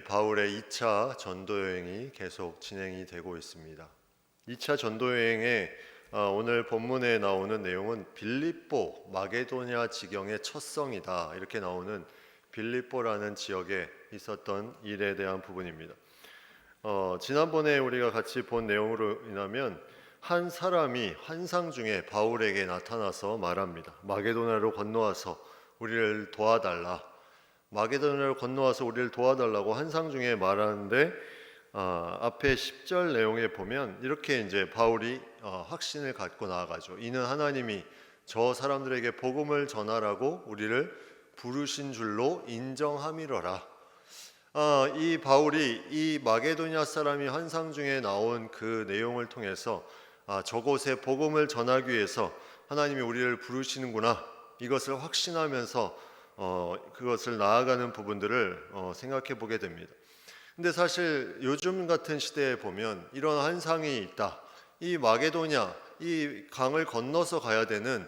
바울의 2차 전도 여행이 계속 진행이 되고 있습니다. 2차 전도 여행에 오늘 본문에 나오는 내용은 빌립보 마게도냐 지경의 첫성이다 이렇게 나오는 빌립보라는 지역에 있었던 일에 대한 부분입니다. 지난번에 우리가 같이 본 내용으로 인하면 한 사람이 환상 중에 바울에게 나타나서 말합니다. 마게도냐로 건너와서 우리를 도와달라. 마게도냐로 건너와서 우리를 도와달라고 환상 중에 말하는데 앞에 10절 내용에 보면 이렇게 이제 바울이 확신을 갖고 나아가죠. 이는 하나님이 저 사람들에게 복음을 전하라고 우리를 부르신 줄로 인정함이로라. 이 바울이 이 마게도냐 사람이 환상 중에 나온 그 내용을 통해서 저곳에 복음을 전하기 위해서 하나님이 우리를 부르시는구나 이것을 확신하면서 그것을 나아가는 부분들을 생각해 보게 됩니다. 근데 사실 요즘 같은 시대에 보면 이런 환상이 있다. 이 마게도냐, 이 강을 건너서 가야 되는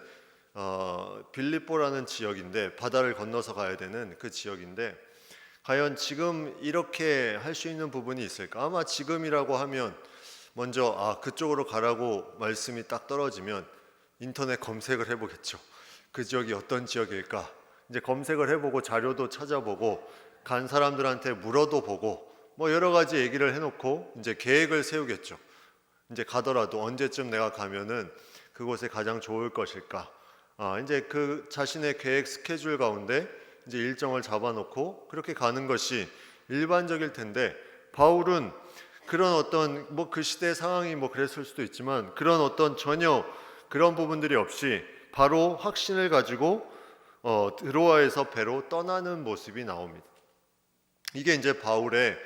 빌립보라는 지역인데, 바다를 건너서 가야 되는 그 지역인데 과연 지금 이렇게 할 수 있는 부분이 있을까? 아마 지금이라고 하면 먼저 그쪽으로 가라고 말씀이 딱 떨어지면 인터넷 검색을 해보겠죠. 그 지역이 어떤 지역일까? 이제 검색을 해보고 자료도 찾아보고 간 사람들한테 물어도 보고 뭐 여러 가지 얘기를 해놓고 이제 계획을 세우겠죠. 이제 가더라도 언제쯤 내가 가면은 그곳에 가장 좋을 것일까? 이제 그 자신의 계획 스케줄 가운데 이제 일정을 잡아놓고 그렇게 가는 것이 일반적일 텐데 바울은 그런 어떤 그 시대 상황이 그랬을 수도 있지만 그런 어떤 전혀 그런 부분들이 없이 바로 확신을 가지고 드로아에서 배로 떠나는 모습이 나옵니다. 이게 이제 바울의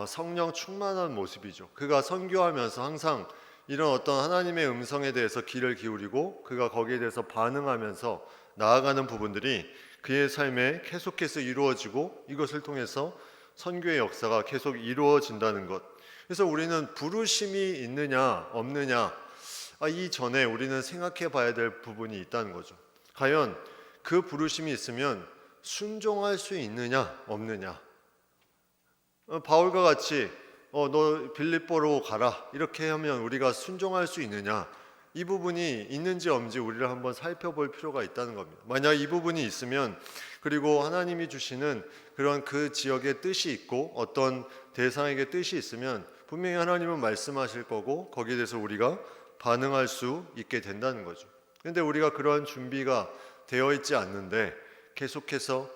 성령 충만한 모습이죠. 그가 선교하면서 항상 이런 어떤 하나님의 음성에 대해서 귀를 기울이고 그가 거기에 대해서 반응하면서 나아가는 부분들이 그의 삶에 계속해서 이루어지고 이것을 통해서 선교의 역사가 계속 이루어진다는 것. 그래서 우리는 부르심이 있느냐 없느냐 이전에 우리는 생각해 봐야 될 부분이 있다는 거죠. 과연 그 부르심이 있으면 순종할 수 있느냐 없느냐. 바울과 같이 너 빌립보로 가라 이렇게 하면 우리가 순종할 수 있느냐, 이 부분이 있는지 없는지 우리를 한번 살펴볼 필요가 있다는 겁니다. 만약 이 부분이 있으면, 그리고 하나님이 주시는 그런 그 지역의 뜻이 있고 어떤 대상에게 뜻이 있으면 분명히 하나님은 말씀하실 거고 거기에 대해서 우리가 반응할 수 있게 된다는 거죠. 그런데 우리가 그런 준비가 되어 있지 않는데 계속해서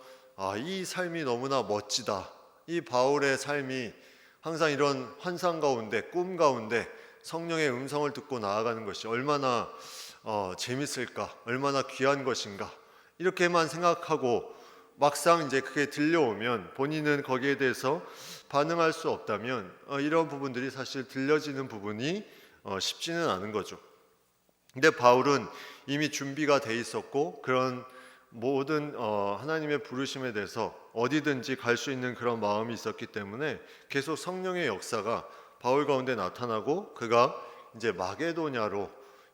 이 삶이 너무나 멋지다. 이 바울의 삶이 항상 이런 환상 가운데, 꿈 가운데 성령의 음성을 듣고 나아가는 것이 얼마나 재밌을까, 얼마나 귀한 것인가, 이렇게만 생각하고 막상 이제 그게 들려오면 본인은 거기에 대해서 반응할 수 없다면 이런 부분들이 사실 들려지는 부분이 쉽지는 않은 거죠. 근데 바울은 이미 준비가 돼 있었고 그런 모든 하나님의 부르심에 대해서 어디든지 갈 수 있는 그런 마음이 있었기 때문에 계속 성령의 역사가 바울 가운데 나타나고 그가 이제 마게도냐로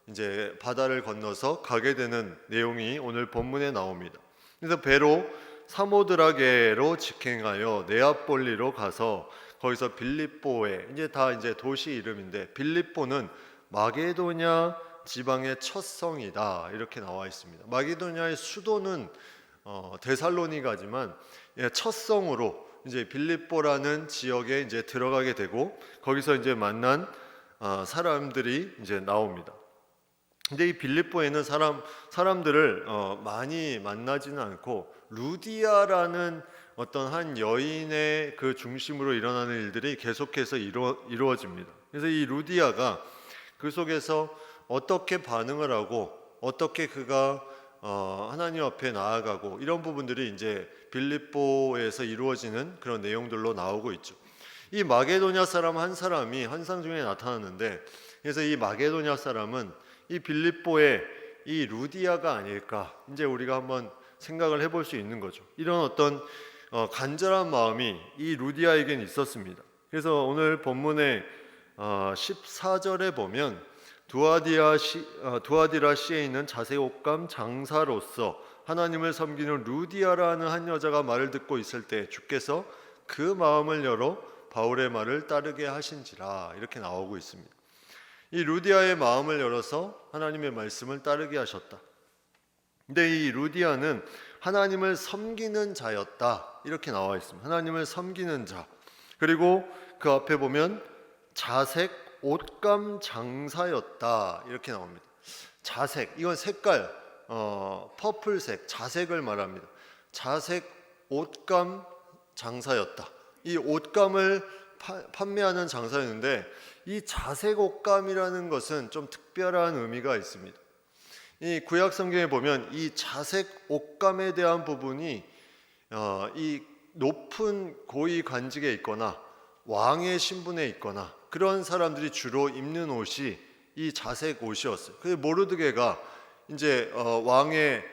이제 바다를 건너서 가게 되는 내용이 오늘 본문에 나옵니다. 그래서 배로 사모드라게로 직행하여 네아폴리로 가서 거기서 빌립보에, 이제 다 이제 도시 이름인데 빌립보는 마게도냐 지방의 첫 성이다 이렇게 나와 있습니다. 마게도냐의 수도는 데살로니가지만 첫 성으로 이제 빌립보라는 지역에 이제 들어가게 되고 거기서 이제 만난 사람들이 이제 나옵니다. 근데 이 빌립보에는 사람들을 많이 만나지는 않고 루디아라는 어떤 한 여인의 그 중심으로 일어나는 일들이 계속해서 이루어집니다. 그래서 이 루디아가 그 속에서 어떻게 반응을 하고 어떻게 그가 하나님 앞에 나아가고 이런 부분들이 이제 빌립보에서 이루어지는 그런 내용들로 나오고 있죠. 이 마게도냐 사람 한 사람이 환상 중에 나타났는데, 그래서 이 마게도냐 사람은 이 빌립보의 이 루디아가 아닐까, 이제 우리가 한번 생각을 해볼 수 있는 거죠. 이런 어떤 간절한 마음이 이 루디아에겐 있었습니다. 그래서 오늘 본문의 14절에 보면 두아디라시에 있는 자색옷감 장사로서 하나님을 섬기는 루디아라는 한 여자가 말을 듣고 있을 때 주께서 그 마음을 열어 바울의 말을 따르게 하신지라 이렇게 나오고 있습니다. 이 루디아의 마음을 열어서 하나님의 말씀을 따르게 하셨다. 근데 이 루디아는 하나님을 섬기는 자였다 이렇게 나와 있습니다. 하나님을 섬기는 자. 그리고 그 앞에 보면 자색 옷감 장사였다 이렇게 나옵니다. 자색, 이건 색깔, 퍼플색, 자색을 말합니다. 자색 옷감 장사였다. 이 옷감을 판매하는 장사였는데 이 자색 옷감이라는 것은 좀 특별한 의미가 있습니다. 이 구약 성경에 보면 이 자색 옷감에 대한 부분이 이 높은 고위 관직에 있거나 왕의 신분에 있거나 그런 사람들이 주로 입는 옷이 이 자색 옷이었어요. 그 모르드게가 이제 왕의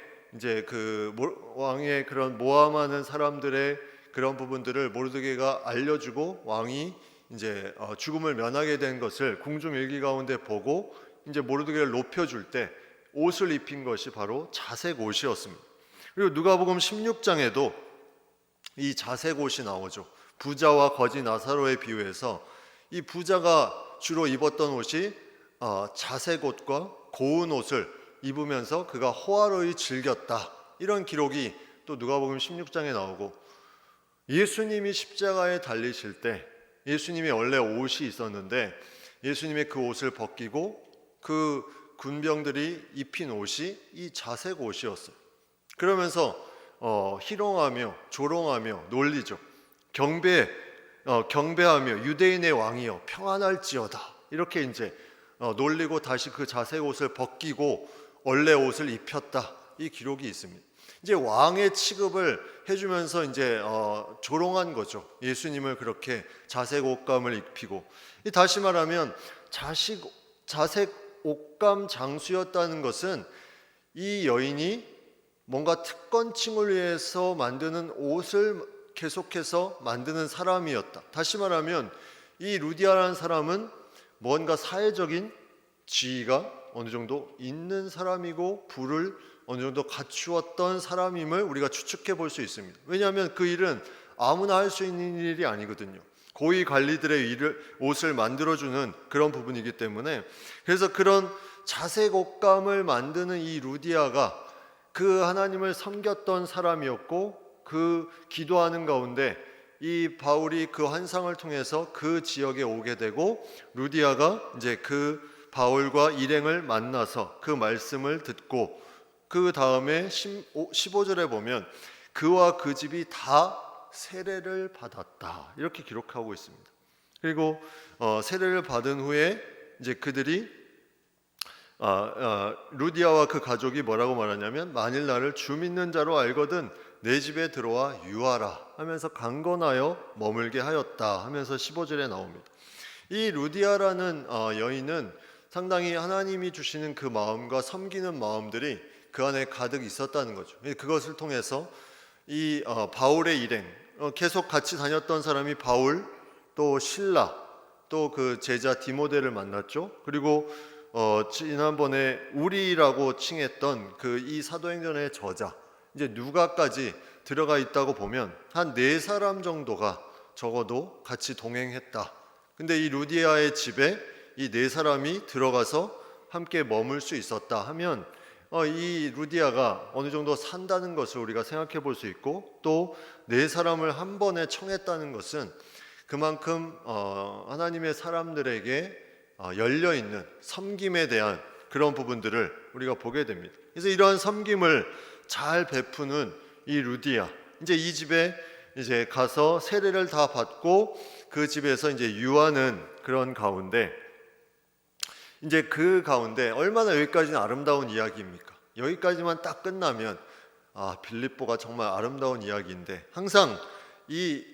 그런 모함하는 사람들의 그런 부분들을 모르드게가 알려주고 왕이 이제 죽음을 면하게 된 것을 궁중 일기 가운데 보고 이제 모르드게를 높여줄 때 옷을 입힌 것이 바로 자색 옷이었습니다. 그리고 누가복음 16장에도 이 자색 옷이 나오죠. 부자와 거지 나사로의 비유에서 이 부자가 주로 입었던 옷이 자색 옷과 고운 옷을 입으면서 그가 호화로이 즐겼다 이런 기록이 또 누가복음 16장에 나오고, 예수님이 십자가에 달리실 때 예수님이 원래 옷이 있었는데 예수님의 그 옷을 벗기고 그 군병들이 입힌 옷이 이 자색 옷이었어요. 그러면서 희롱하며 조롱하며 놀리죠. 경배하며 유대인의 왕이여 평안할지어다 이렇게 이제 놀리고 다시 그 자색 옷을 벗기고 원래 옷을 입혔다 이 기록이 있습니다. 이제 왕의 취급을 해주면서 이제 조롱한 거죠. 예수님을 그렇게 자색 옷감을 입히고, 다시 말하면 자색 옷감 장수였다는 것은 이 여인이 뭔가 특권층을 위해서 만드는 옷을 계속해서 만드는 사람이었다. 다시 말하면 이 루디아라는 사람은 뭔가 사회적인 지위가 어느 정도 있는 사람이고 부를 어느 정도 갖추었던 사람임을 우리가 추측해 볼 수 있습니다. 왜냐하면 그 일은 아무나 할 수 있는 일이 아니거든요. 고위 관리들의 옷을 만들어주는 그런 부분이기 때문에, 그래서 그런 자색 옷감을 만드는 이 루디아가 그 하나님을 섬겼던 사람이었고, 그 기도하는 가운데 이 바울이 그 환상을 통해서 그 지역에 오게 되고, 루디아가 이제 그 바울과 일행을 만나서 그 말씀을 듣고, 그 다음에 15절에 보면 그와 그 집이 다 세례를 받았다 이렇게 기록하고 있습니다. 그리고 세례를 받은 후에 이제 그들이 루디아와 그 가족이 뭐라고 말하냐면, 만일 나를 주 믿는 자로 알거든 내 집에 들어와 유하라 하면서 강건하여 머물게 하였다 하면서 15절에 나옵니다. 이 루디아라는 여인은 상당히 하나님이 주시는 그 마음과 섬기는 마음들이 그 안에 가득 있었다는 거죠. 그것을 통해서 이 바울의 일행, 계속 같이 다녔던 사람이 바울, 또 실라, 또 그 제자 디모데를 만났죠. 그리고 지난번에 우리라고 칭했던 그 이 사도행전의 저자, 이제 누가까지 들어가 있다고 보면 한 4사람 정도가 적어도 같이 동행했다. 근데 이 루디아의 집에 이 4사람이 들어가서 함께 머물 수 있었다 하면 이 루디아가 어느 정도 산다는 것을 우리가 생각해 볼 수 있고, 또 4사람을 한 번에 청했다는 것은 그만큼 하나님의 사람들에게 열려있는 섬김에 대한 그런 부분들을 우리가 보게 됩니다. 그래서 이러한 섬김을 잘 베푸는 이 루디아, 이제 이 집에 이제 가서 세례를 다 받고 그 집에서 이제 유하는 그런 가운데, 이제 그 가운데 얼마나 여기까지는 아름다운 이야기입니까? 여기까지만 딱 끝나면 빌립보가 정말 아름다운 이야기인데, 항상 이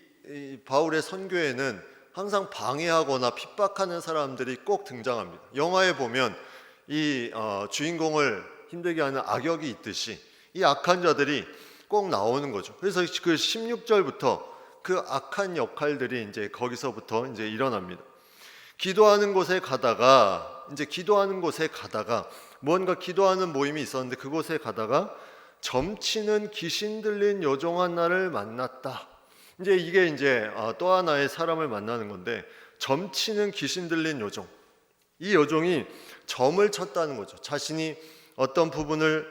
바울의 선교에는 항상 방해하거나 핍박하는 사람들이 꼭 등장합니다. 영화에 보면 이 주인공을 힘들게 하는 악역이 있듯이 이 악한 자들이 꼭 나오는 거죠. 그래서 그 16절부터 그 악한 역할들이 이제 거기서부터 이제 일어납니다. 기도하는 곳에 가다가 무언가 기도하는 모임이 있었는데, 그곳에 가다가 점치는 귀신 들린 여종한 나를 만났다. 이제 이게 이제 또 하나의 사람을 만나는 건데, 점치는 귀신 들린 여종. 이 여종이 점을 쳤다는 거죠. 자신이 어떤 부분을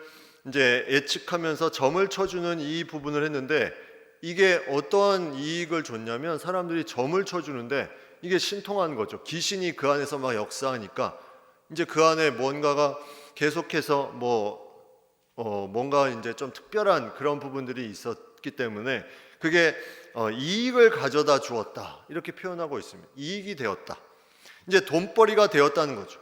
이제 예측하면서 점을 쳐주는 이 부분을 했는데, 이게 어떠한 이익을 줬냐면 사람들이 점을 쳐주는데 이게 신통한 거죠. 귀신이 그 안에서 막 역사하니까 이제 그 안에 뭔가가 계속해서 뭔가 이제 좀 특별한 그런 부분들이 있었기 때문에 그게 이익을 가져다 주었다, 이렇게 표현하고 있습니다. 이익이 되었다. 이제 돈벌이가 되었다는 거죠.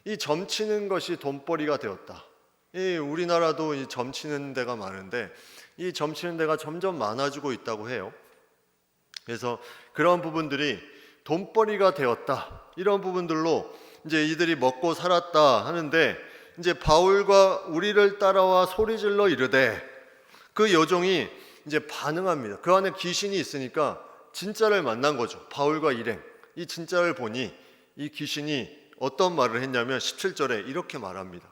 이 점치는 것이 돈벌이가 되었다. 우리나라도 이 점치는 데가 많은데 이 점치는 데가 점점 많아지고 있다고 해요. 그래서 그런 부분들이 돈벌이가 되었다, 이런 부분들로 이제 이들이 먹고 살았다 하는데, 이제 바울과 우리를 따라와 소리질러 이르되, 그 여종이 이제 반응합니다. 그 안에 귀신이 있으니까 진짜를 만난 거죠. 바울과 일행, 이 진짜를 보니 이 귀신이 어떤 말을 했냐면 17절에 이렇게 말합니다.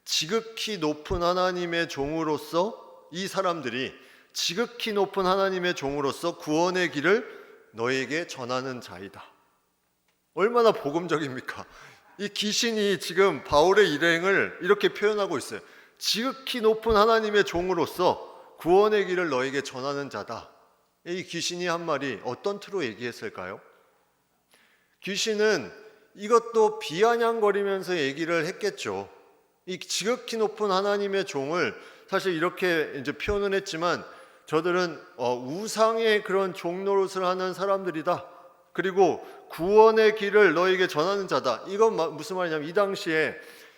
지극히 높은 하나님의 종으로서, 이 사람들이 지극히 높은 하나님의 종으로서 구원의 길을 너에게 전하는 자이다. 얼마나 복음적입니까? 이 귀신이 지금 바울의 일행을 이렇게 표현하고 있어요. 지극히 높은 하나님의 종으로서 구원의 길을 너에게 전하는 자다. 이 귀신이 한 말이 어떤 틀로 얘기했을까요? 귀신은 이것도 비아냥거리면서 얘기를 했겠죠. 이 지극히 높은 하나님의 종을 사실 이렇게 이제 표현을 했지만, 저들은 우상의 그런 종노릇을 하는 사람들이다. 그리고 구원의 길을 너에게 전하는 자다. 이건 무슨 말이냐면, 이 당시에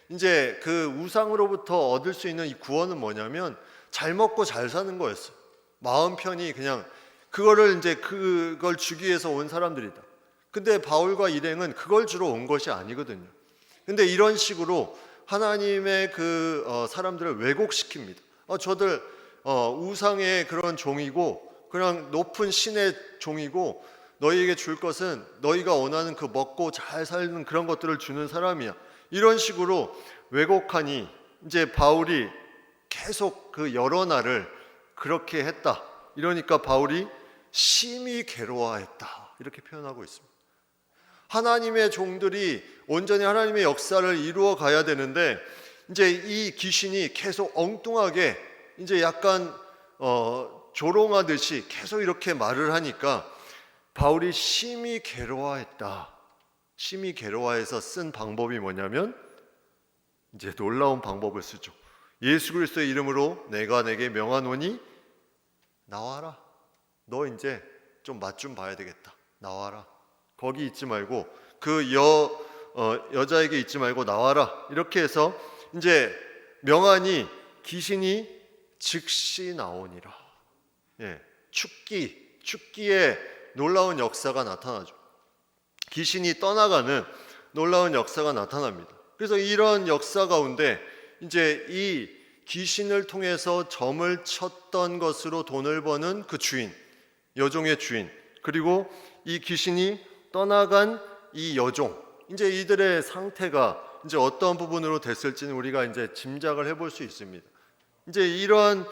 이제 그 우상으로부터 얻을 수 있는 이 구원은 뭐냐면 잘 먹고 잘 사는 거였어요. 마음 편히 그냥 그거를 이제 그걸 주기 위해서 온 사람들이다. 근데 바울과 일행은 그걸 주러 온 것이 아니거든요. 근데 이런 식으로 하나님의 그 사람들을 왜곡시킵니다. 저들 우상의 그런 종이고 그냥 높은 신의 종이고, 너희에게 줄 것은 너희가 원하는 그 먹고 잘 사는 그런 것들을 주는 사람이야. 이런 식으로 왜곡하니 이제 바울이 계속 그 여러 날을 그렇게 했다. 이러니까 바울이 심히 괴로워했다, 이렇게 표현하고 있습니다. 하나님의 종들이 온전히 하나님의 역사를 이루어 가야 되는데, 이제 이 귀신이 계속 엉뚱하게 이제 약간 조롱하듯이 계속 이렇게 말을 하니까 바울이 심히 괴로워했다. 심히 괴로워해서 쓴 방법이 뭐냐면 이제 놀라운 방법을 쓰죠. 예수 그리스도의 이름으로 내가 내게 명하노니 나와라. 너 이제 좀 맛 좀 봐야 되겠다. 나와라. 거기 있지 말고 그 여자에게 있지 말고 나와라. 이렇게 해서 이제 명하니 귀신이 즉시 나오니라. 축기에 놀라운 역사가 나타나죠. 귀신이 떠나가는 놀라운 역사가 나타납니다. 그래서 이런 역사 가운데 이제 이 귀신을 통해서 점을 쳤던 것으로 돈을 버는 그 주인, 여종의 주인, 그리고 이 귀신이 떠나간 이 여종, 이제 이들의 상태가 이제 어떤 부분으로 됐을지는 우리가 이제 짐작을 해볼 수 있습니다. 이제 이러한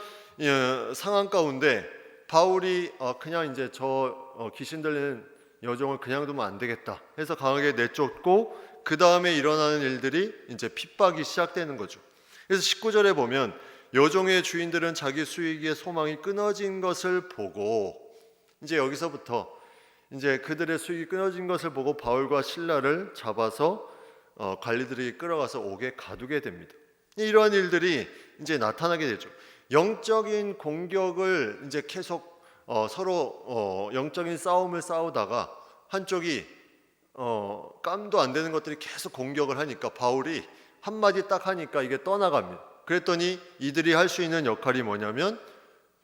상황 가운데 바울이 그냥 이제 저 귀신 들리는 여종을 그냥 두면 안 되겠다 해서 강하게 내쫓고, 그 다음에 일어나는 일들이 이제 핍박이 시작되는 거죠. 그래서 19절에 보면 여종의 주인들은 자기 수익의 소망이 끊어진 것을 보고, 이제 여기서부터 이제 그들의 수익이 끊어진 것을 보고 바울과 실라를 잡아서 관리들이 끌어가서 옥에 가두게 됩니다. 이러한 일들이 이제 나타나게 되죠. 영적인 공격을 이제 계속 서로 영적인 싸움을 싸우다가 한쪽이 깜도 안 되는 것들이 계속 공격을 하니까 바울이 한마디 딱 하니까 이게 떠나갑니다. 그랬더니 이들이 할 수 있는 역할이 뭐냐면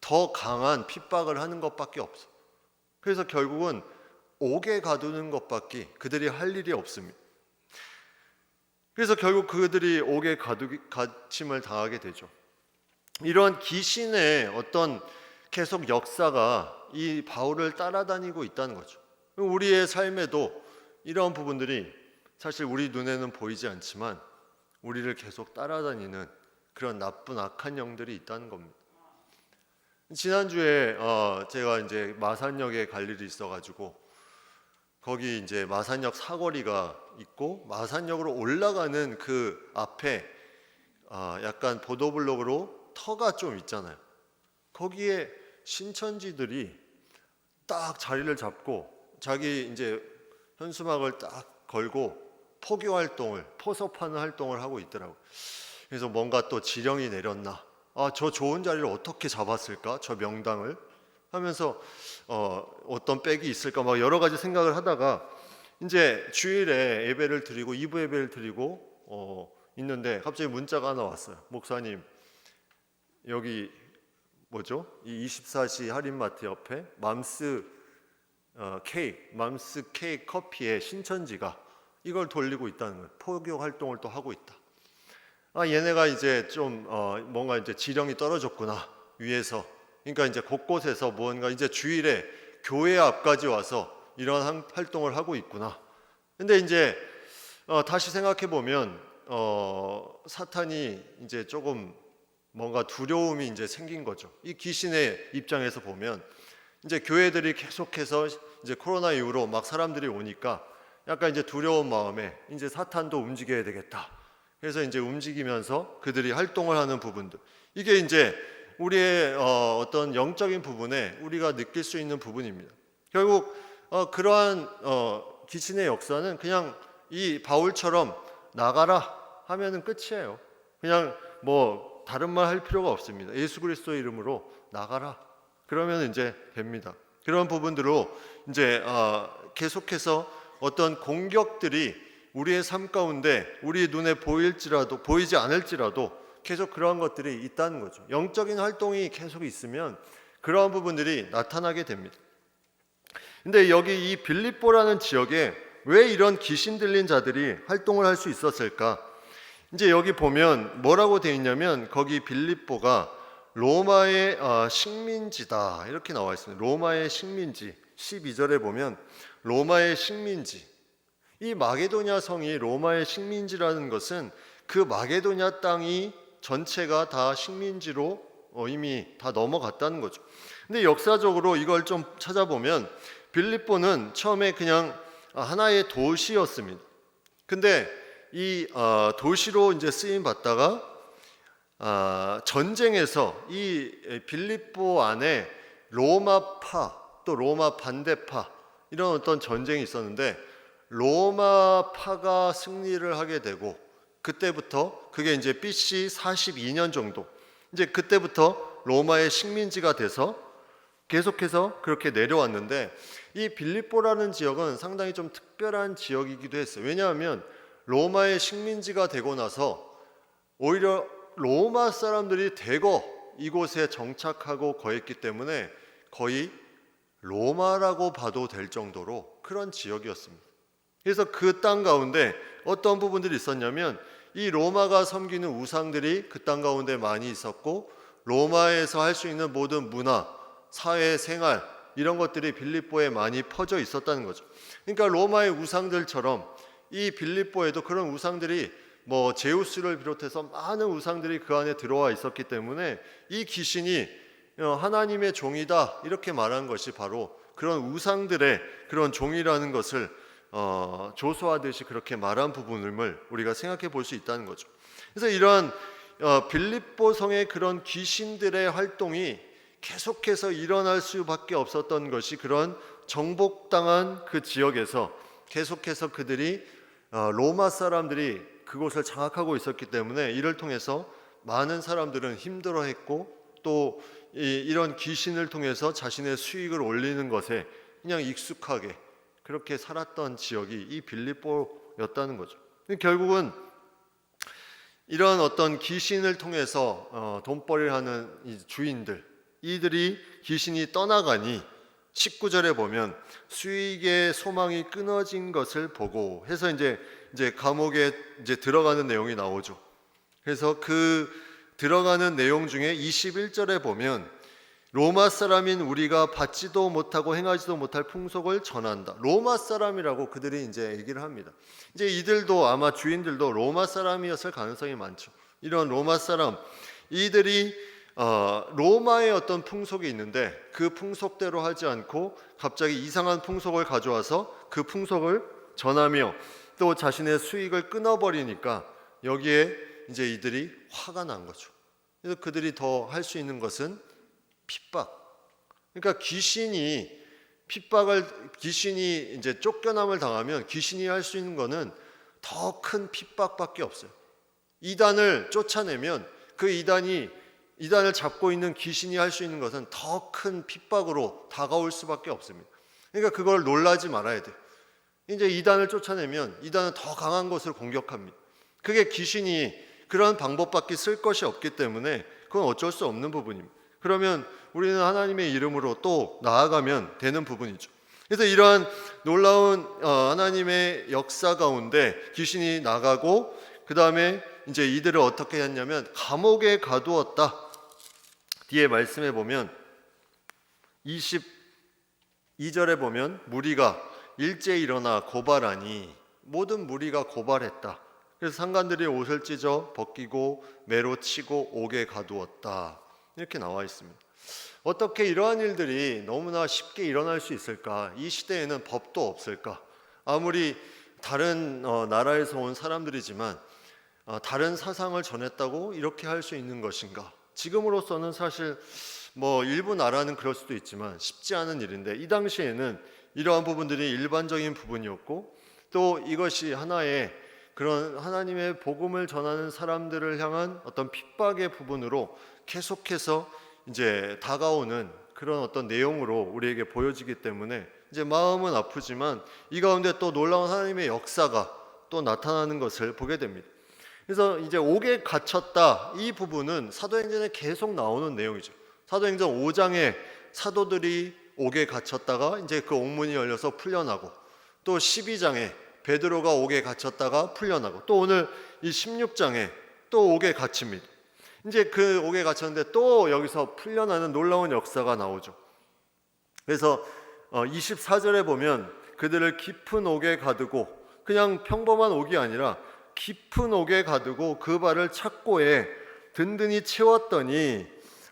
더 강한 핍박을 하는 것밖에 없어. 그래서 결국은 옥에 가두는 것밖에 그들이 할 일이 없습니다. 그래서 결국 그들이 옥에 갇힘을 당하게 되죠. 이러한 귀신의 어떤 계속 역사가 이 바울을 따라다니고 있다는 거죠. 우리의 삶에도 이러한 부분들이 사실 우리 눈에는 보이지 않지만 우리를 계속 따라다니는 그런 나쁜 악한 영들이 있다는 겁니다. 지난주에 제가 이제 마산역에 갈 일이 있어가지고 거기 이제 마산역 사거리가 있고 마산역으로 올라가는 그 앞에 약간 보도블록으로 터가 좀 있잖아요. 거기에 신천지들이 딱 자리를 잡고 자기 이제 현수막을 딱 걸고 포교 활동을, 포섭하는 활동을 하고 있더라고요. 그래서 뭔가 또 지령이 내렸나? 저 좋은 자리를 어떻게 잡았을까? 저 명당을 하면서 어떤 백이 있을까? 막 여러 가지 생각을 하다가 이제 주일에 예배를 드리고 2부 예배를 드리고 있는데 갑자기 문자가 하나 왔어요. 목사님, 여기 뭐죠? 이 24시 할인마트 옆에 맘스 케이크 커피의 신천지가 이걸 돌리고 있다는 거예요. 포교 활동을 또 하고 있다. 얘네가 이제 좀 뭔가 이제 지령이 떨어졌구나 위에서. 그러니까 이제 곳곳에서 뭔가 이제 주일에 교회 앞까지 와서 이런 활동을 하고 있구나. 근데 이제 다시 생각해 보면 사탄이 이제 조금 뭔가 두려움이 이제 생긴 거죠. 이 귀신의 입장에서 보면 이제 교회들이 계속해서 이제 코로나 이후로 막 사람들이 오니까 약간 이제 두려운 마음에 이제 사탄도 움직여야 되겠다. 그래서 이제 움직이면서 그들이 활동을 하는 부분들, 이게 이제 우리의 어떤 영적인 부분에 우리가 느낄 수 있는 부분입니다. 결국 그러한 귀신의 역사는 그냥 이 바울처럼 나가라 하면은 끝이에요. 그냥 뭐 다른 말 할 필요가 없습니다. 예수 그리스도의 이름으로 나가라. 그러면 이제 됩니다. 그런 부분들로 이제 계속해서 어떤 공격들이 우리의 삶 가운데 우리 눈에 보일지라도 보이지 않을지라도 계속 그러한 것들이 있다는 거죠. 영적인 활동이 계속 있으면 그러한 부분들이 나타나게 됩니다. 근데 여기 이 빌립보라는 지역에 왜 이런 귀신 들린 자들이 활동을 할 수 있었을까? 이제 여기 보면 뭐라고 되어 있냐면 거기 빌립보가 로마의 식민지다 이렇게 나와 있습니다. 로마의 식민지. 12절에 보면 로마의 식민지. 이 마게도냐 성이 로마의 식민지라는 것은 그 마게도냐 땅이 전체가 다 식민지로 이미 다 넘어갔다는 거죠. 근데 역사적으로 이걸 좀 찾아보면 빌립보는 처음에 그냥 하나의 도시였습니다. 근데 이 도시로 이제 쓰임 받다가 전쟁에서 이 빌립보 안에 로마파 또 로마 반대파 이런 어떤 전쟁이 있었는데 로마파가 승리를 하게 되고 그때부터 그게 이제 BC 42년 정도 이제 그때부터 로마의 식민지가 돼서 계속해서 그렇게 내려왔는데 이 빌립보라는 지역은 상당히 좀 특별한 지역이기도 했어요. 왜냐하면 로마의 식민지가 되고 나서 오히려 로마 사람들이 대거 이곳에 정착하고 거했기 때문에 거의 로마라고 봐도 될 정도로 그런 지역이었습니다. 그래서 그 땅 가운데 어떤 부분들이 있었냐면 이 로마가 섬기는 우상들이 그 땅 가운데 많이 있었고 로마에서 할 수 있는 모든 문화, 사회, 생활 이런 것들이 빌립보에 많이 퍼져 있었다는 거죠. 그러니까 로마의 우상들처럼 이 빌립보에도 그런 우상들이 뭐 제우스를 비롯해서 많은 우상들이 그 안에 들어와 있었기 때문에 이 귀신이 하나님의 종이다 이렇게 말한 것이 바로 그런 우상들의 그런 종이라는 것을 조소하듯이 그렇게 말한 부분을 우리가 생각해 볼 수 있다는 거죠. 그래서 이러한 빌립보 성의 그런 귀신들의 활동이 계속해서 일어날 수밖에 없었던 것이 그런 정복당한 그 지역에서 계속해서 그들이 로마 사람들이 그곳을 장악하고 있었기 때문에 이를 통해서 많은 사람들은 힘들어했고 또 이런 귀신을 통해서 자신의 수익을 올리는 것에 그냥 익숙하게 그렇게 살았던 지역이 이 빌립보였다는 거죠. 결국은 이런 어떤 귀신을 통해서 돈벌이를 하는 이 주인들, 이들이 귀신이 떠나가니 19절에 보면 수익의 소망이 끊어진 것을 보고 해서 이제 감옥에 이제 들어가는 내용이 나오죠. 그래서 그 들어가는 내용 중에 21절에 보면 로마 사람인 우리가 받지도 못하고 행하지도 못할 풍속을 전한다. 로마 사람이라고 그들이 이제 얘기를 합니다. 이제 이들도 아마 주인들도 로마 사람이었을 가능성이 많죠. 이런 로마 사람, 이들이 로마의 어떤 풍속이 있는데 그 풍속대로 하지 않고 갑자기 이상한 풍속을 가져와서 그 풍속을 전하며 또 자신의 수익을 끊어버리니까 여기에 이제 이들이 화가 난 거죠. 그래서 그들이 더 할 수 있는 것은 핍박. 그러니까 귀신이 이제 쫓겨남을 당하면 귀신이 할 수 있는 거는 더 큰 핍박밖에 없어요. 이단을 쫓아내면 그 이단을 잡고 있는 귀신이 할 수 있는 것은 더 큰 핍박으로 다가올 수밖에 없습니다. 그러니까 그걸 놀라지 말아야 돼요. 이제 이단을 쫓아내면 이단은 더 강한 것을 공격합니다. 그게 귀신이 그런 방법밖에 쓸 것이 없기 때문에 그건 어쩔 수 없는 부분입니다. 그러면 우리는 하나님의 이름으로 또 나아가면 되는 부분이죠. 그래서 이러한 놀라운 하나님의 역사 가운데 귀신이 나가고 그 다음에 이제 이들을 어떻게 했냐면 감옥에 가두었다. 뒤에 말씀해 보면 22절에 보면 무리가 일제히 일어나 고발하니 모든 무리가 고발했다. 그래서 상관들이 옷을 찢어 벗기고 매로 치고 옥에 가두었다. 이렇게 나와 있습니다. 어떻게 이러한 일들이 너무나 쉽게 일어날 수 있을까? 이 시대에는 법도 없을까? 아무리 다른 나라에서 온 사람들이지만 다른 사상을 전했다고 이렇게 할 수 있는 것인가? 지금으로서는 사실 일부 나라는 그럴 수도 있지만 쉽지 않은 일인데 이 당시에는 이러한 부분들이 일반적인 부분이었고 또 이것이 하나의 그런 하나님의 복음을 전하는 사람들을 향한 어떤 핍박의 부분으로 계속해서 이제 다가오는 그런 어떤 내용으로 우리에게 보여지기 때문에 이제 마음은 아프지만 이 가운데 또 놀라운 하나님의 역사가 또 나타나는 것을 보게 됩니다. 그래서 이제 옥에 갇혔다 이 부분은 사도행전에 계속 나오는 내용이죠. 사도행전 5장에 사도들이 옥에 갇혔다가 이제 그 옥문이 열려서 풀려나고 또 12장에 베드로가 옥에 갇혔다가 풀려나고 또 오늘 이 16장에 또 옥에 갇힙니다. 이제 그 옥에 갇혔는데 또 여기서 풀려나는 놀라운 역사가 나오죠. 그래서 24절에 보면 그들을 깊은 옥에 가두고 그냥 평범한 옥이 아니라 깊은 옥에 가두고 그 발을 착고에 든든히 채웠더니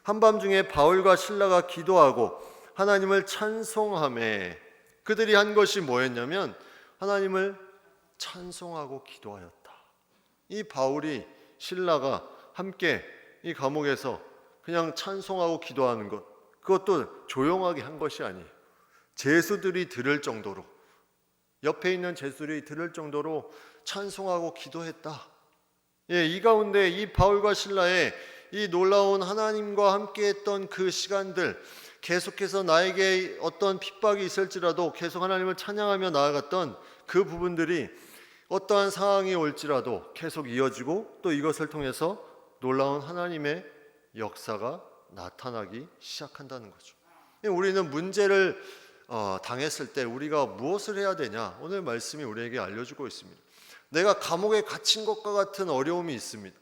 한밤중에 바울과 실라가 기도하고 하나님을 찬송하매 그들이 한 것이 뭐였냐면 하나님을 찬송하고 기도하였다. 이 바울이 실라가 함께 이 감옥에서 그냥 찬송하고 기도하는 것, 그것도 조용하게 한 것이 아니에요. 제수들이 들을 정도로, 옆에 있는 제수들이 들을 정도로 찬송하고 기도했다. 이 가운데 이 바울과 실라의 이 놀라운 하나님과 함께했던 그 시간들, 계속해서 나에게 어떤 핍박이 있을지라도 계속 하나님을 찬양하며 나아갔던 그 부분들이 어떠한 상황이 올지라도 계속 이어지고 또 이것을 통해서 놀라운 하나님의 역사가 나타나기 시작한다는 거죠. 우리는 문제를 당했을 때 우리가 무엇을 해야 되냐? 오늘 말씀이 우리에게 알려주고 있습니다. 내가 감옥에 갇힌 것과 같은 어려움이 있습니다.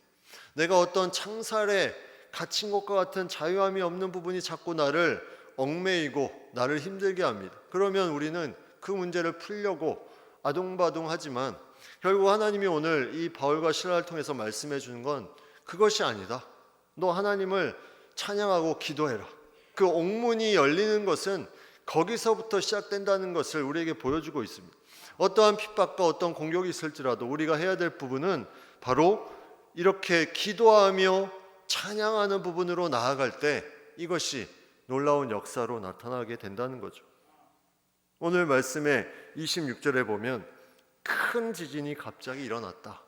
내가 어떤 창살에 갇힌 것과 같은 자유함이 없는 부분이 자꾸 나를 얽매이고 나를 힘들게 합니다. 그러면 우리는 그 문제를 풀려고 아둥바둥하지만 결국 하나님이 오늘 이 바울과 실라를 통해서 말씀해 주는 건 그것이 아니다. 너 하나님을 찬양하고 기도해라. 그 옥문이 열리는 것은 거기서부터 시작된다는 것을 우리에게 보여주고 있습니다. 어떠한 핍박과 어떤 공격이 있을지라도 우리가 해야 될 부분은 바로 이렇게 기도하며 찬양하는 부분으로 나아갈 때 이것이 놀라운 역사로 나타나게 된다는 거죠. 오늘 말씀에 26절에 보면 큰 지진이 갑자기 일어났다.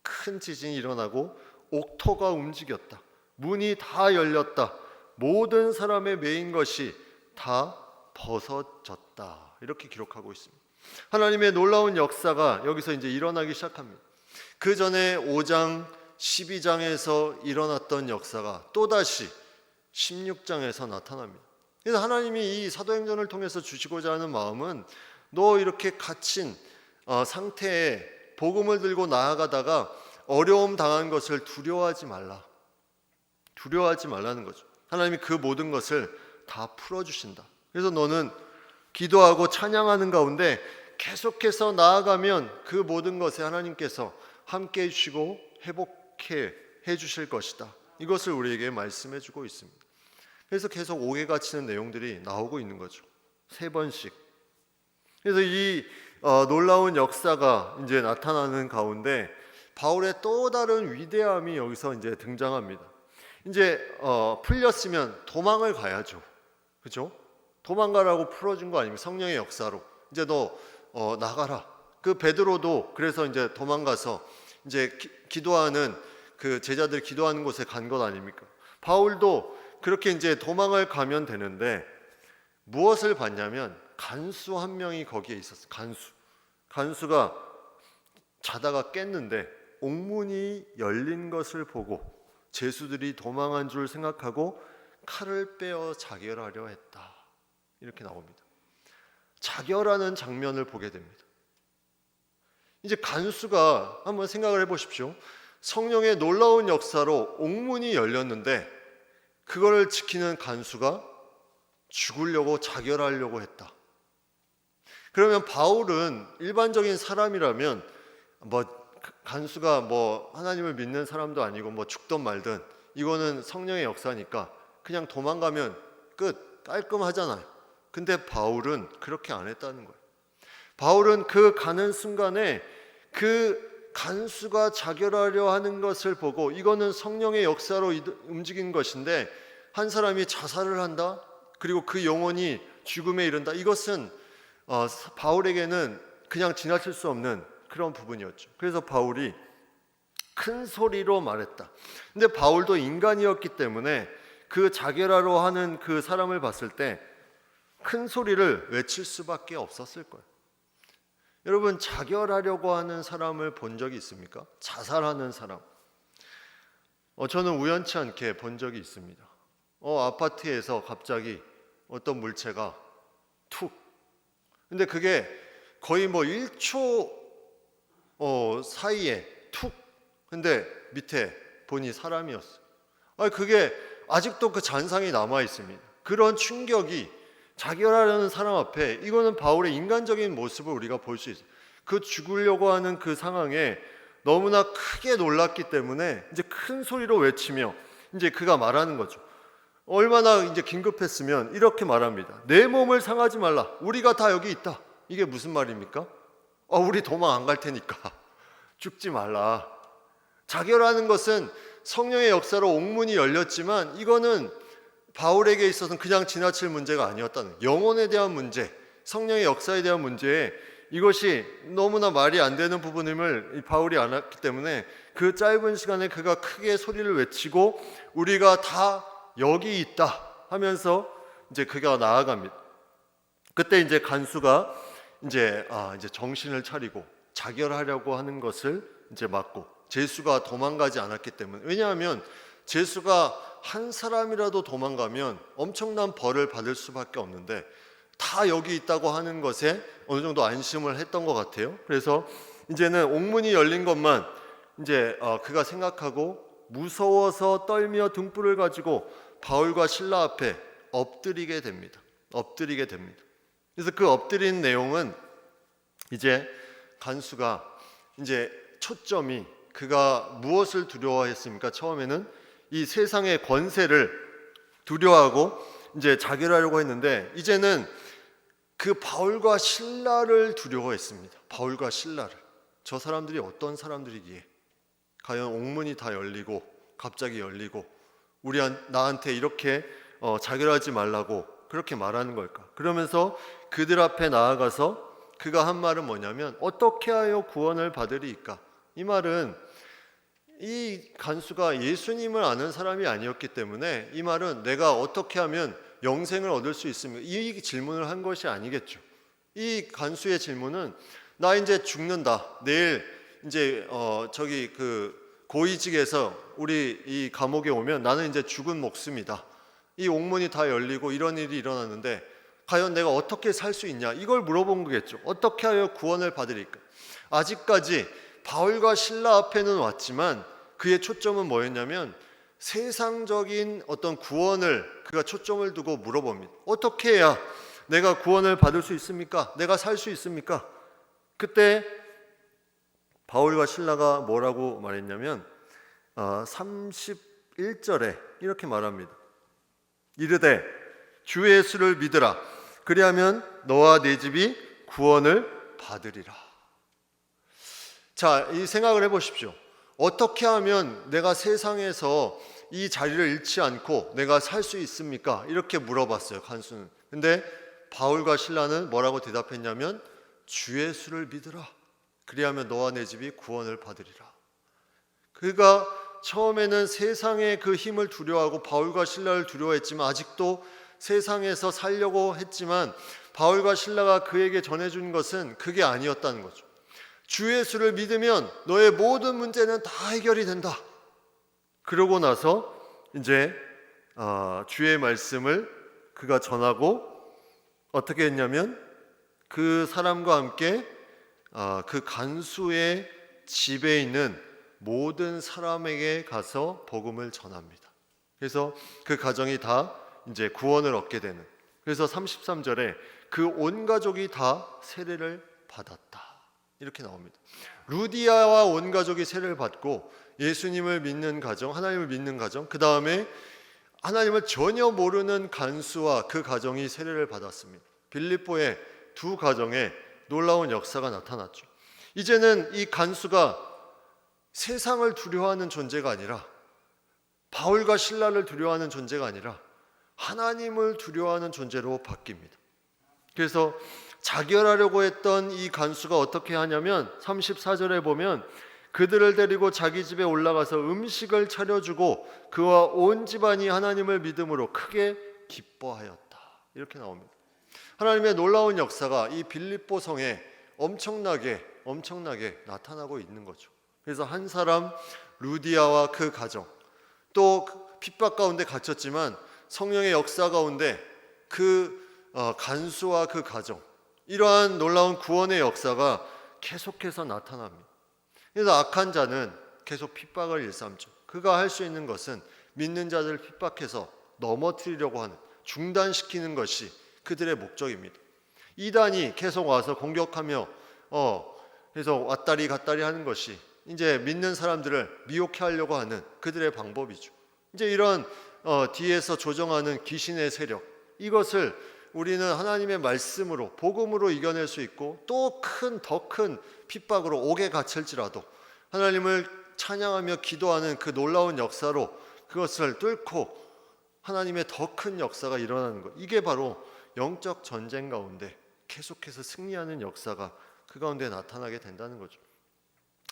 큰 지진이 일어나고 옥토가 움직였다. 문이 다 열렸다. 모든 사람의 메인 것이 다 벗어졌다. 이렇게 기록하고 있습니다. 하나님의 놀라운 역사가 여기서 이제 일어나기 시작합니다. 그 전에 5장, 12장에서 일어났던 역사가 또다시 16장에서 나타납니다. 그래서 하나님이 이 사도행전을 통해서 주시고자 하는 마음은 너 이렇게 갇힌 상태에 복음을 들고 나아가다가 어려움 당한 것을 두려워하지 말라. 두려워하지 말라는 거죠. 하나님이 그 모든 것을 다 풀어주신다. 그래서 너는 기도하고 찬양하는 가운데 계속해서 나아가면 그 모든 것에 하나님께서 함께 해주시고 회복해 주실 것이다. 이것을 우리에게 말씀해 주고 있습니다. 그래서 계속 옥에 갇히는 내용들이 나오고 있는 거죠. 3번씩. 그래서 이 놀라운 역사가 이제 나타나는 가운데 바울의 또 다른 위대함이 여기서 이제 등장합니다. 이제 풀렸으면 도망을 가야죠. 그죠? 도망가라고 풀어준 거 아닙니까? 성령의 역사로. 이제 너 나가라. 그 베드로도 그래서 이제 도망가서 이제 기도하는 그 제자들 기도하는 곳에 간 것 아닙니까? 바울도 그렇게 이제 도망을 가면 되는데 무엇을 봤냐면 간수 한 명이 거기에 있었어요. 간수가 자다가 깼는데 옥문이 열린 것을 보고 죄수들이 도망한 줄 생각하고 칼을 빼어 자결하려 했다. 이렇게 나옵니다. 자결하는 장면을 보게 됩니다. 이제 간수가 한번 생각을 해보십시오. 성령의 놀라운 역사로 옥문이 열렸는데 그거를 지키는 간수가 죽으려고 자결하려고 했다. 그러면 바울은 일반적인 사람이라면 간수가 하나님을 믿는 사람도 아니고 죽든 말든 이거는 성령의 역사니까 그냥 도망가면 끝, 깔끔하잖아요. 근데 바울은 그렇게 안 했다는 거예요. 바울은 그 가는 순간에 그 간수가 자결하려 하는 것을 보고 이거는 성령의 역사로 움직인 것인데 한 사람이 자살을 한다? 그리고 그 영혼이 죽음에 이른다? 이것은 바울에게는 그냥 지나칠 수 없는 그런 부분이었죠. 그래서 바울이 큰 소리로 말했다. 근데 바울도 인간이었기 때문에 그 자결하러 하는 그 사람을 봤을 때 큰 소리를 외칠 수밖에 없었을 거예요. 여러분, 자결하려고 하는 사람을 본 적이 있습니까? 자살하는 사람. 저는 우연치 않게 본 적이 있습니다. 아파트에서 갑자기 어떤 물체가 툭. 근데 그게 거의 1초 사이에 툭. 근데 밑에 보니 사람이었어요. 그게 아직도 그 잔상이 남아 있습니다. 그런 충격이 자결하려는 사람 앞에 이거는 바울의 인간적인 모습을 우리가 볼 수 있어요. 그 죽으려고 하는 그 상황에 너무나 크게 놀랐기 때문에 이제 큰 소리로 외치며 이제 그가 말하는 거죠. 얼마나 이제 긴급했으면 이렇게 말합니다. 내 몸을 상하지 말라. 우리가 다 여기 있다. 이게 무슨 말입니까? 우리 도망 안 갈 테니까 죽지 말라. 자결하는 것은 성령의 역사로 옥문이 열렸지만 이거는 바울에게 있어서는 그냥 지나칠 문제가 아니었다는, 영혼에 대한 문제, 성령의 역사에 대한 문제에 이것이 너무나 말이 안 되는 부분임을 바울이 알았기 때문에 그 짧은 시간에 그가 크게 소리를 외치고 우리가 다 여기 있다 하면서 이제 그가 나아갑니다. 그때 이제 간수가 이제 정신을 차리고 자결하려고 하는 것을 이제 막고, 제수가 도망가지 않았기 때문에, 왜냐하면 제수가 한 사람이라도 도망가면 엄청난 벌을 받을 수밖에 없는데 다 여기 있다고 하는 것에 어느 정도 안심을 했던 것 같아요. 그래서 이제는 옥문이 열린 것만 이제 그가 생각하고 무서워서 떨며 등불을 가지고 바울과 실라 앞에 엎드리게 됩니다. 그래서 그 엎드린 내용은 이제 간수가 이제 초점이 그가 무엇을 두려워했습니까? 처음에는 이 세상의 권세를 두려워하고 이제 자결하려고 했는데 이제는 그 바울과 실라를 두려워했습니다. 바울과 실라를. 저 사람들이 어떤 사람들이기에 과연 옥문이 다 열리고 갑자기 열리고 나한테 이렇게 자결하지 말라고 그렇게 말하는 걸까? 그러면서 그들 앞에 나아가서 그가 한 말은 뭐냐면 어떻게 하여 구원을 받으리이까? 이 말은 이 간수가 예수님을 아는 사람이 아니었기 때문에 이 말은 내가 어떻게 하면 영생을 얻을 수 있습니까? 이 질문을 한 것이 아니겠죠. 이 간수의 질문은 나 이제 죽는다. 내일 이제 저기 그 고위직에서 우리 이 감옥에 오면 나는 이제 죽은 목숨이다. 이 옥문이 다 열리고 이런 일이 일어났는데 과연 내가 어떻게 살 수 있냐? 이걸 물어본 거겠죠. 어떻게 하여 구원을 받으리까? 아직까지 바울과 실라 앞에는 왔지만 그의 초점은 뭐였냐면 세상적인 어떤 구원을 그가 초점을 두고 물어봅니다. 어떻게 해야 내가 구원을 받을 수 있습니까? 내가 살 수 있습니까? 그때 바울과 실라가 뭐라고 말했냐면 1절에 이렇게 말합니다. 이르되 주 예수를 믿으라. 그리하면 너와 네 집이 구원을 받으리라. 자, 이 생각을 해보십시오. 어떻게 하면 내가 세상에서 이 자리를 잃지 않고 내가 살 수 있습니까? 이렇게 물어봤어요, 간수는. 근데 바울과 실라는 뭐라고 대답했냐면 주 예수를 믿으라. 그리하면 너와 내 집이 구원을 받으리라. 그가 처음에는 세상의 그 힘을 두려워하고 바울과 실라를 두려워했지만 아직도 세상에서 살려고 했지만 바울과 실라가 그에게 전해준 것은 그게 아니었다는 거죠. 주 예수를 믿으면 너의 모든 문제는 다 해결이 된다. 그러고 나서 이제 주의 말씀을 그가 전하고 어떻게 했냐면 그 사람과 함께 그 간수의 집에 있는 모든 사람에게 가서 복음을 전합니다. 그래서 그 가정이 다 이제 구원을 얻게 되는. 그래서 33절에 그 온 가족이 다 세례를 받았다. 이렇게 나옵니다. 루디아와 온 가족이 세례를 받고 예수님을 믿는 가정, 하나님을 믿는 가정, 그 다음에 하나님을 전혀 모르는 간수와 그 가정이 세례를 받았습니다. 빌립보의 두 가정에 놀라운 역사가 나타났죠. 이제는 이 간수가 세상을 두려워하는 존재가 아니라 바울과 실라를 두려워하는 존재가 아니라 하나님을 두려워하는 존재로 바뀝니다. 그래서 자결하려고 했던 이 간수가 어떻게 하냐면 34절에 보면 그들을 데리고 자기 집에 올라가서 음식을 차려주고 그와 온 집안이 하나님을 믿음으로 크게 기뻐하였다. 이렇게 나옵니다. 하나님의 놀라운 역사가 이 빌립보 성에 엄청나게 나타나고 있는 거죠. 그래서 한 사람 루디아와 그 가정, 또 핍박 가운데 갇혔지만 성령의 역사 가운데 그 간수와 그 가정, 이러한 놀라운 구원의 역사가 계속해서 나타납니다. 그래서 악한 자는 계속 핍박을 일삼죠. 그가 할 수 있는 것은 믿는 자들을 핍박해서 넘어뜨리려고 하는, 중단시키는 것이 그들의 목적입니다. 이단이 계속 와서 공격하며 그래서 왔다리 갔다리 하는 것이 이제 믿는 사람들을 미혹해 하려고 하는 그들의 방법이죠. 이제 이런 뒤에서 조정하는 귀신의 세력, 이것을 우리는 하나님의 말씀으로, 복음으로 이겨낼 수 있고 또 더 큰 핍박으로 옥에 갇힐지라도 하나님을 찬양하며 기도하는 그 놀라운 역사로 그것을 뚫고 하나님의 더 큰 역사가 일어나는 것, 이게 바로 영적 전쟁 가운데 계속해서 승리하는 역사가 그 가운데 나타나게 된다는 거죠.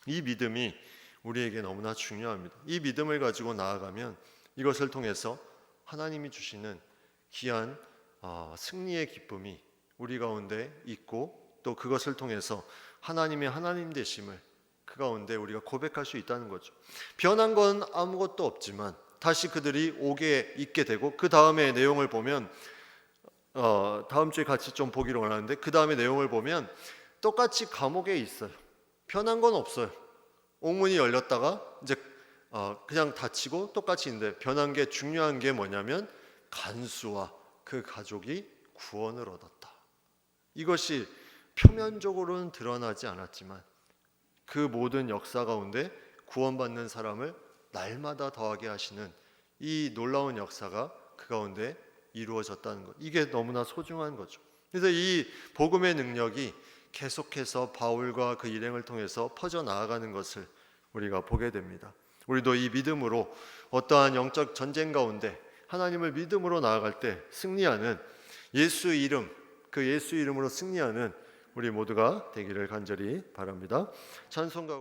이 믿음이 우리에게 너무나 중요합니다. 이 믿음을 가지고 나아가면 이것을 통해서 하나님이 주시는 귀한 승리의 기쁨이 우리 가운데 있고 또 그것을 통해서 하나님의 하나님 되심을 그 가운데 우리가 고백할 수 있다는 거죠. 변한 건 아무것도 없지만 다시 그들이 옥에 있게 되고 그 다음에 내용을 보면 다음 주에 같이 좀 보기를 원하는데 그 다음에 내용을 보면 똑같이 감옥에 있어요. 변한 건 없어요. 옥문이 열렸다가 이제 그냥 닫히고 똑같이 있는데 변한 게, 중요한 게 뭐냐면 간수와 그 가족이 구원을 얻었다. 이것이 표면적으로는 드러나지 않았지만 그 모든 역사 가운데 구원받는 사람을 날마다 더하게 하시는 이 놀라운 역사가 그 가운데 이루어졌다는 것, 이게 너무나 소중한 거죠. 그래서 이 복음의 능력이 계속해서 바울과 그 일행을 통해서 퍼져나가는 것을 우리가 보게 됩니다. 우리도 이 믿음으로 어떠한 영적 전쟁 가운데 하나님을 믿음으로 나아갈 때 승리하는 예수 이름, 그 예수 이름으로 승리하는 우리 모두가 되기를 간절히 바랍니다. 찬송가